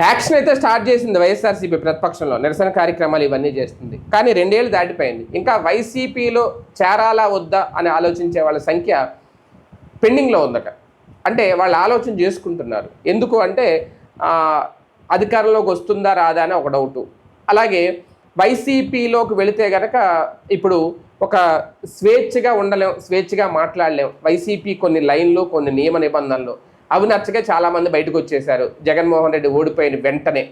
Action అయితే start చేసింది వైఎస్ఆర్సీపీ ప్రతిపక్షంలో, నిరసన కార్యక్రమాలు ఇవన్నీ చేస్తుంది. కానీ 2 ఏళ్ళు దాటిపోయింది. ఇంకా వైసీపీలో చేరాలా వద్దా అని ఆలోచించే వాళ్ళ సంఖ్య పెండింగ్లో ఉందట. అంటే వాళ్ళు ఆలోచన చేసుకుంటున్నారు. ఎందుకు అంటే అధికారంలోకి వస్తుందా రాదా అని ఒక డౌటు. అలాగే వైసీపీలోకి వెళితే కనుక ఇప్పుడు ఒక స్వేచ్ఛగా ఉండలేం, స్వేచ్ఛగా మాట్లాడలేం. వైసీపీ కొన్ని లైన్లు, కొన్ని నియమ నిబంధనలు అవి నచ్చగా చాలామంది బయటకు వచ్చేశారు. జగన్మోహన్ రెడ్డి ఓడిపోయిన వెంటనే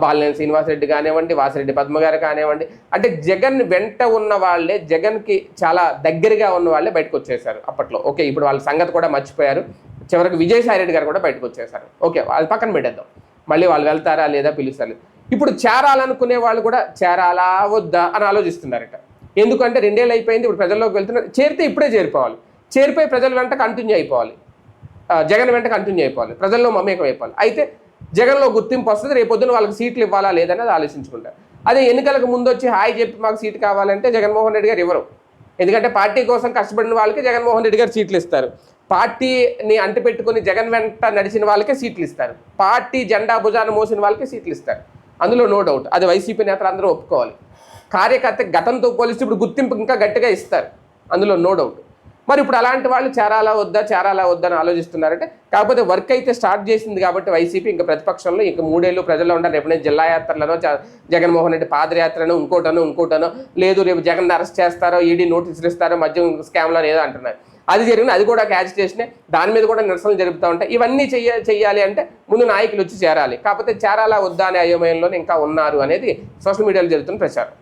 బాలినేని శ్రీనివాసరెడ్డి కానివ్వండి, వాసిరెడ్డి పద్మ గారు కానివ్వండి, అంటే జగన్ వెంట ఉన్న వాళ్ళే, జగన్కి చాలా దగ్గరగా ఉన్న వాళ్ళే బయటకు వచ్చేసారు అప్పట్లో. ఓకే, ఇప్పుడు వాళ్ళ సంగతి కూడా మర్చిపోయారు. చివరికి విజయసాయి రెడ్డి గారు కూడా బయటకు వచ్చేసారు. ఓకే, అది పక్కన పెట్టేద్దాం. మళ్ళీ వాళ్ళు వెళ్తారా లేదా పిలుస్తారు. ఇప్పుడు చేరాలనుకునే వాళ్ళు కూడా చేరాలా వద్దా అని ఆలోచిస్తున్నారట. ఎందుకంటే 2 ఏళ్ళు అయిపోయింది, ఇప్పుడు ప్రజల్లోకి వెళ్తున్నారు. చేరితే ఇప్పుడే చేరిపోవాలి, చేరిపోయి ప్రజల వెంట కంటిన్యూ అయిపోవాలి, జగన్ వెంట కంటిన్యూ అయిపోవాలి, ప్రజల్లో మమేకం అయిపోవాలి. అయితే జగన్లో గుర్తింపు వస్తుంది, రేపొద్దున వాళ్ళకి సీట్లు ఇవ్వాలా లేదనేది ఆలోచించుకుంటారు. అదే ఎన్నికలకు ముందు వచ్చి హాయ్ చెప్పి మాకు సీటు కావాలంటే జగన్మోహన్ రెడ్డి గారు ఇవ్వరు. ఎందుకంటే పార్టీ కోసం కష్టపడిన వాళ్ళకి జగన్మోహన్ రెడ్డి గారు సీట్లు ఇస్తారు. పార్టీని అంటిపెట్టుకుని జగన్ వెంట నడిచిన వాళ్ళకే సీట్లు ఇస్తారు. పార్టీ జెండా భుజాన మోసిన వాళ్ళకే సీట్లు ఇస్తారు. అందులో నో డౌట్. అది వైసీపీ నేతలు అందరూ ఒప్పుకోవాలి. కార్యకర్త గతంతో పోలిస్తే ఇప్పుడు గుర్తింపు ఇంకా గట్టిగా ఇస్తారు, అందులో నో డౌట్. మరి ఇప్పుడు అలాంటి వాళ్ళు చేరాలా వద్దా అని ఆలోచిస్తున్నారంటే, కాకపోతే వర్క్ అయితే స్టార్ట్ చేసింది కాబట్టి వైసీపీ ఇంకా ప్రతిపక్షంలో ఇంకా 3 ఏళ్ళు ప్రజల్లో ఉండాలి. రేపు జిల్లా యాత్రలను, జగన్మోహన్ రెడ్డి పాదయాత్రను, ఇంకోటనో లేదు రేపు జగన్ అరెస్ట్ చేస్తారో, ఈడీ నోటీసులు ఇస్తారో, మద్యం స్కామ్లో ఏదో అంటున్నారు. అది జరిగింది, అది కూడా యాజిటేషనే. దాని మీద కూడా నిరసనలు జరుపుతూ ఉంటాయి. ఇవన్నీ చెయ్యాలి అంటే ముందు నాయకులు వచ్చి చేరాలి. కాకపోతే చేరాలా వద్దా అనే అయోమయంలోనే ఇంకా ఉన్నారు అనేది సోషల్ మీడియాలో జరుగుతున్న ప్రచారం.